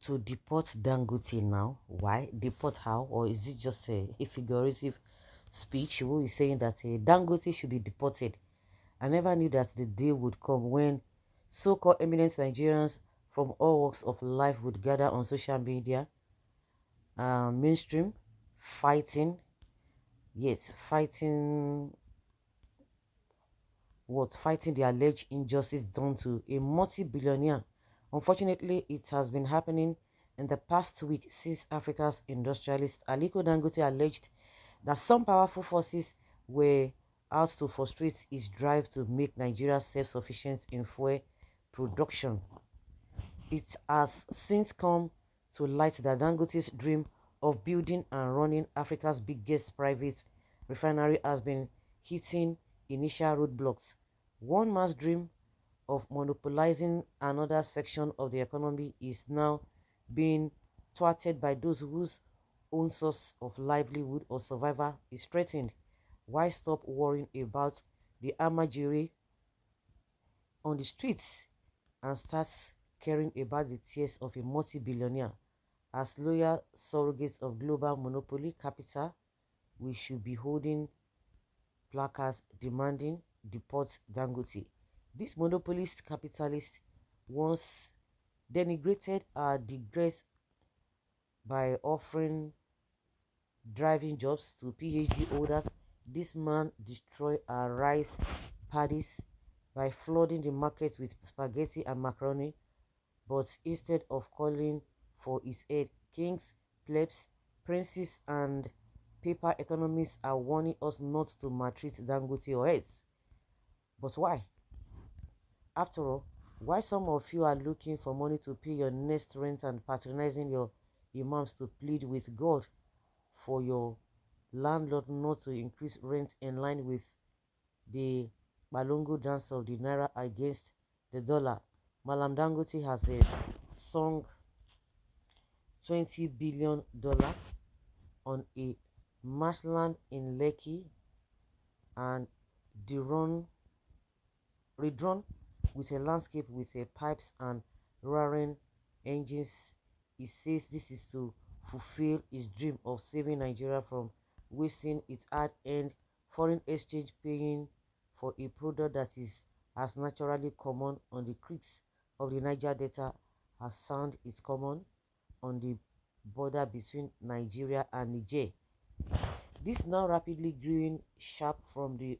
to deport Dangote now. Why? Deport how? Or is it just a figurative speech who is saying that Dangote should be deported? I never knew that the day would come when so-called eminent Nigerians from all walks of life would gather on social media, mainstream, fighting, yes, fighting what? Fighting the alleged injustice done to a multi-billionaire. Unfortunately, it has been happening in the past week since Africa's industrialist Aliko Dangote alleged that some powerful forces were out to frustrate his drive to make Nigeria self-sufficient in fuel production. It has since come to light that Dangote's dream of building and running Africa's biggest private refinery has been hitting initial roadblocks. One man's dream of monopolizing another section of the economy is now being thwarted by those whose own source of livelihood or survival is threatened. Why stop worrying about the armadillo on the streets and start caring about the tears of a multi-billionaire? As loyal surrogates of global monopoly capital, we should be holding placards demanding deport Dangote. This monopolist capitalist once denigrated our digress by offering driving jobs to PhD holders. This man destroyed our rice paddies by flooding the market with spaghetti and macaroni, but instead of calling for his aid, kings, plebs, princes, and paper economists are warning us not to maltreat Dangote or else. But why? After all, why some of you are looking for money to pay your next rent and patronizing your imams to plead with God for your landlord not to increase rent in line with the Balongo dance of the Naira against the dollar? Malam Dangote has sung $20 billion on a marshland in Lekki and Diron redrawn with a landscape with pipes and roaring engines. He says this is to fulfill his dream of saving Nigeria from wasting its hard-earned foreign exchange paying for a product that is as naturally common on the creeks of the Niger Delta as sand is common on the border between Nigeria and Niger. This now rapidly growing sharp from the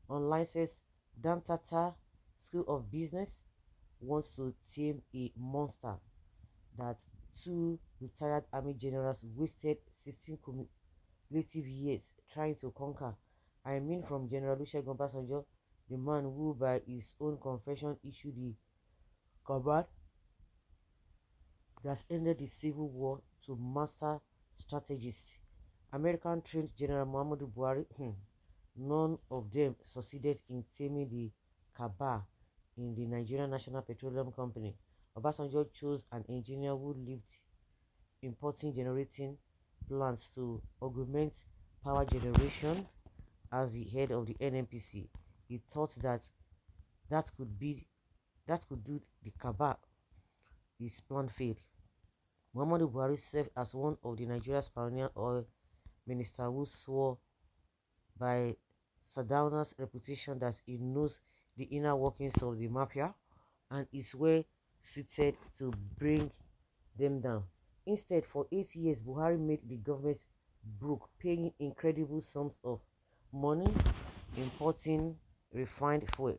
unlicensed Dantata School of Business wants to tame a monster that two retired army generals wasted 16 cumulative years trying to conquer. I mean from General Olusegun Obasanjo, the man who by his own confession issued the command that ended the civil war, to master strategist American trained General Muhammadu Buhari. None of them succeeded in taming the cabal in the Nigerian National Petroleum Company. Obasanjo chose an engineer who lived importing generating plants to augment power generation as the head of the NNPC. He thought that that could be that could do the cabal. His plan failed. Muhammadu Buhari served as one of the Nigeria's pioneer oil minister who swore by Sardauna's reputation that he knows the inner workings of the mafia and is well suited to bring them down. Instead, for 8 years, Buhari made the government broke, paying incredible sums of money, importing refined fuel.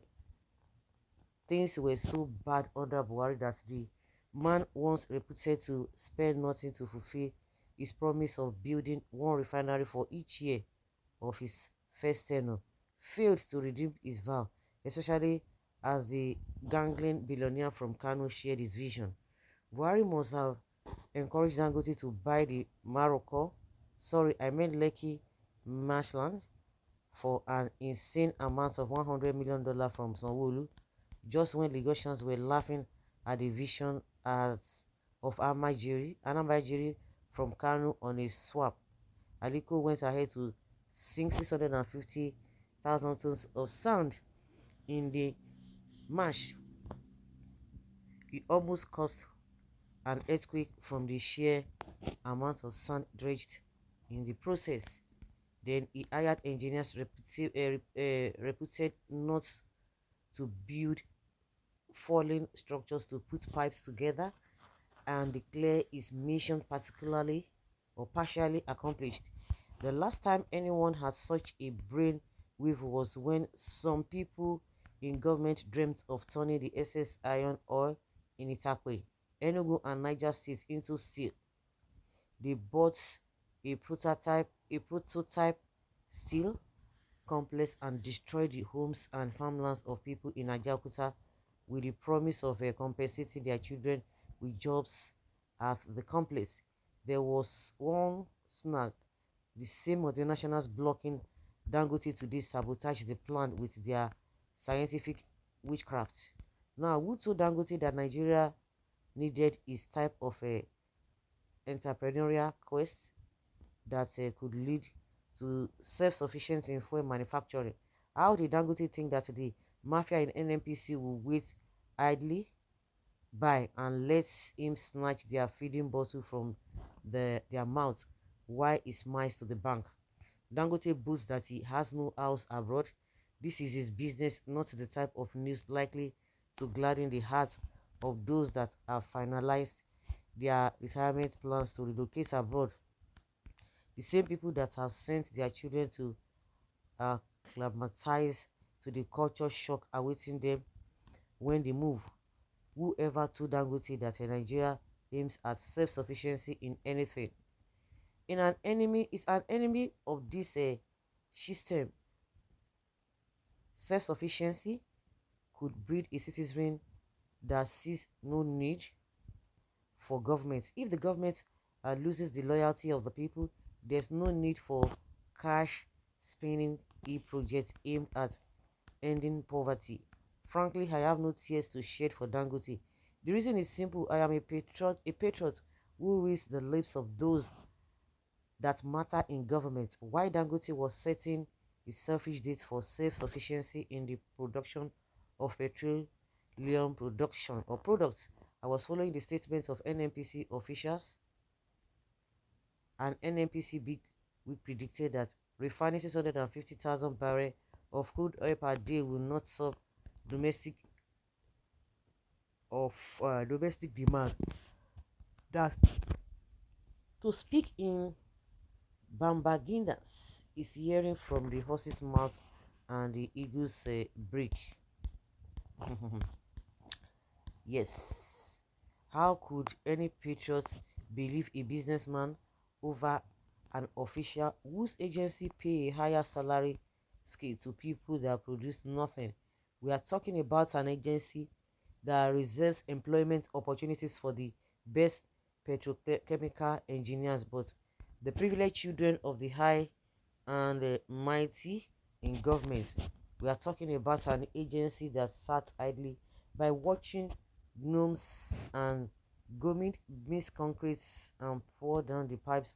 Things were so bad under Buhari that the man, once reputed to spare nothing to fulfill his promise of building one refinery for each year of his first tenure, failed to redeem his vow, especially as the gangling billionaire from Kano shared his vision. Buhari must have encouraged Dangote to buy the Lekki marshland for an insane amount of $100 million from Sanwo-Olu, just when Lagosians were laughing at the vision of Anambajiri from Kano on a swap. Aliko went ahead to sink 650,000 tons of sand in the marsh. It almost cost an earthquake from the sheer amount of sand dredged in the process. Then he hired engineers reputed not to build falling structures to put pipes together and declare his mission particularly or partially accomplished. The last time anyone had such a brain wave was when some people in government dreamt of turning the excess iron ore in Itakwe, Enugu and Niger states into steel. They bought a prototype steel complex and destroyed the homes and farmlands of people in Ajaokuta with the promise of compensating their children with jobs at the complex. There was one snag: the same multinationals blocking Dangote today sabotage the plan with their scientific witchcraft. Now, who told Dangote that Nigeria needed his type of entrepreneurial quest that could lead to self-sufficiency in fuel manufacturing? How did Dangote think that the mafia in NNPC will wait idly by and let him snatch their feeding bottle from their mouth while he smiles to the bank? Dangote boasts that he has no house abroad. This is his business, not the type of news likely to gladden the hearts of those that have finalized their retirement plans to relocate abroad. The same people that have sent their children to acclimatize to the culture shock awaiting them when they move. Whoever told Dangote that Nigeria aims at self-sufficiency in anything in an enemy is an enemy of this system. Self-sufficiency could breed a citizen that sees no need for government. If the government loses the loyalty of the people, there's no need for cash spending e-projects aimed at ending poverty. Frankly, I have no tears to shed for Dangote. The reason is simple: I am a patriot who reads the lips of those that matter in government. Why Dangote was setting a selfish date for self-sufficiency in the production of petroleum production or products. I was following the statements of NNPC officials, and NNPC big week predicted that refining 650,000 barrels of crude oil per day will not solve domestic domestic demand. That, to speak in Bambagindas, is hearing from the horse's mouth and the eagle's break. Yes. How could any patriot believe a businessman over an official whose agency pay a higher salary scale to people that produce nothing? We are talking about an agency that reserves employment opportunities for the best petrochemical engineers, but the privileged children of the high and mighty in government. We are talking about an agency that sat idly by watching gnomes and government mix concrete and pour down the pipes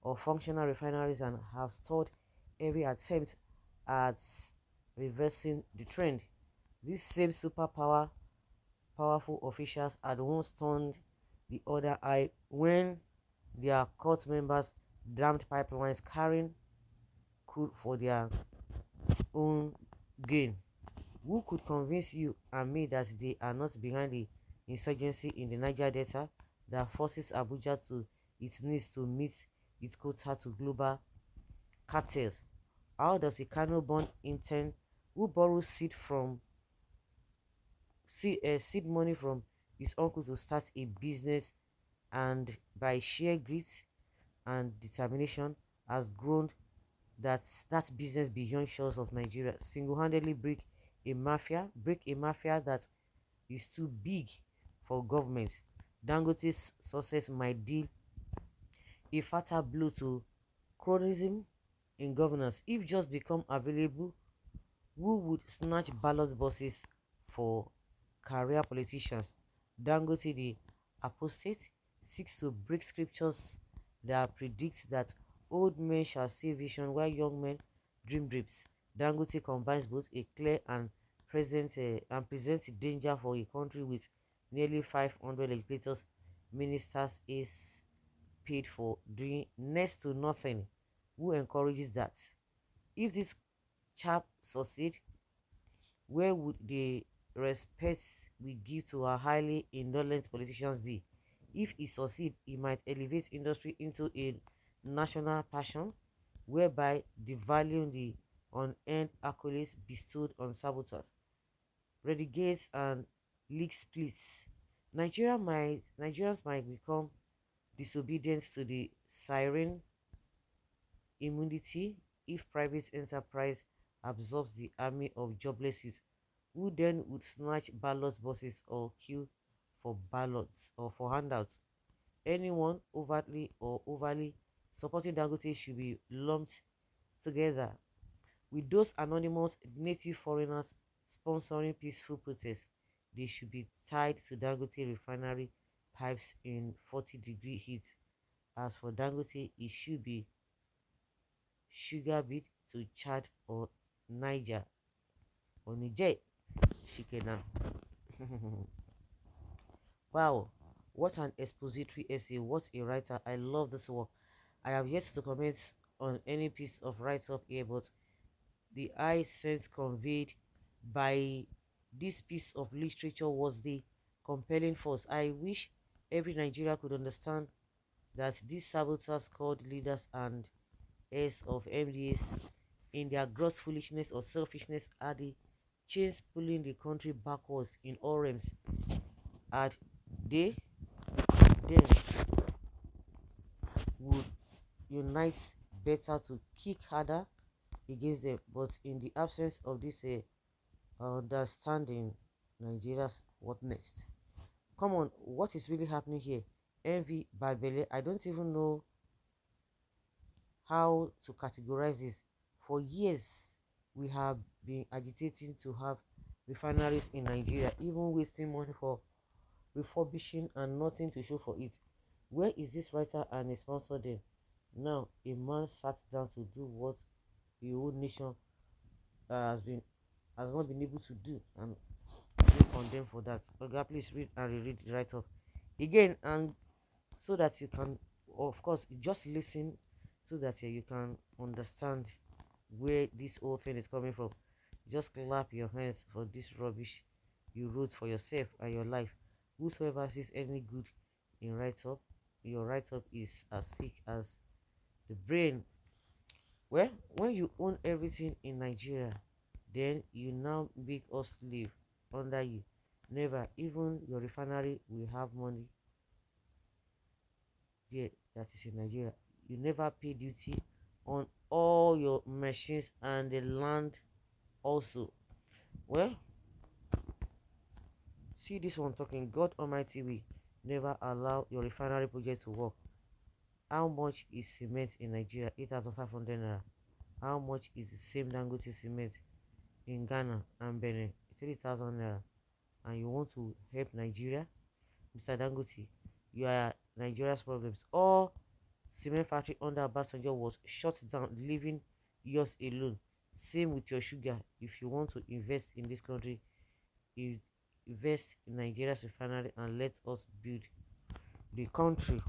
of functional refineries and have stalled every attempt at reversing the trend. These same powerful officials had once turned the other eye when their court members dammed pipelines carrying crude for their own gain. Who could convince you and me that they are not behind the insurgency in the Niger Delta that forces Abuja to its needs to meet its quota to global cartels? How does a Kano-born intern who borrows seed money from his uncle to start a business and by sheer grit and determination has grown that business beyond shores of Nigeria, single-handedly break a mafia that is too big for government? Dangote's success might deal a fatal blow to cronyism in governance if just become available. Who would snatch ballot boxes for career politicians? Dangote the apostate seeks to break scriptures that predict that old men shall see vision while young men dream dreams. Dangote combines both a clear and presents danger for a country with nearly 500 legislators ministers is paid for doing next to nothing. Who encourages that? If this chap succeed, where would the respect we give to our highly indolent politicians be? If he succeed, he might elevate industry into a national passion, whereby devaluing the unearned accolades bestowed on saboteurs, renegades, and league splits. Nigerians might become disobedient to the siren immunity if private enterprise absorbs the army of jobless youth who then would snatch ballot boxes or queue for ballots or for handouts. Anyone overtly or overly supporting Dangote should be lumped together with those anonymous native foreigners sponsoring peaceful protests. They should be tied to Dangote refinery pipes in 40-degree heat. As for Dangote, it should be sugar beet to Chad or Niger or Niger. Shikena. Wow, what an expository essay. What a writer. I love this work. I have yet to comment on any piece of write up here, but the eye sense conveyed by this piece of literature was the compelling force. I wish every Nigeria could understand that these saboteurs called leaders and heirs of MDS in their gross foolishness or selfishness are the chains pulling the country backwards in all realms. And they then would unite better to kick harder against them. But in the absence of this understanding, Nigeria's what next? Come on, what is really happening here? Envy, bad belly. I don't even know how to categorize this. For years, we have been agitating to have refineries in Nigeria, even wasting money for refurbishing and nothing to show for it. Where is this writer and his sponsor then? Now, a man sat down to do what the whole nation has not been able to do, and being condemned for that. Oga, please read and reread the write up again, and so that you can, of course, just listen, so that you can understand where this whole thing is coming from. Just clap your hands for this rubbish you wrote for yourself and your life. Whosoever sees any good in write up, your write up is as sick as the brain. Well, when you own everything in Nigeria, then you now make us live under you. Never, even your refinery will have money there that is in Nigeria. You never pay duty on all your machines and the land also. Well, see this one talking. God Almighty will never allow your refinery project to work. How much is cement in Nigeria? 8,500 naira. How much is the same Dangote cement in Ghana and Benin? 3,000 naira. And you want to help Nigeria? Mr. Dangote, you are Nigeria's problems. All cement factory under Obasanjo was shut down, leaving yours alone. Same with your sugar. If you want to invest in this country, you invest in Nigeria's refinery and let us build the country.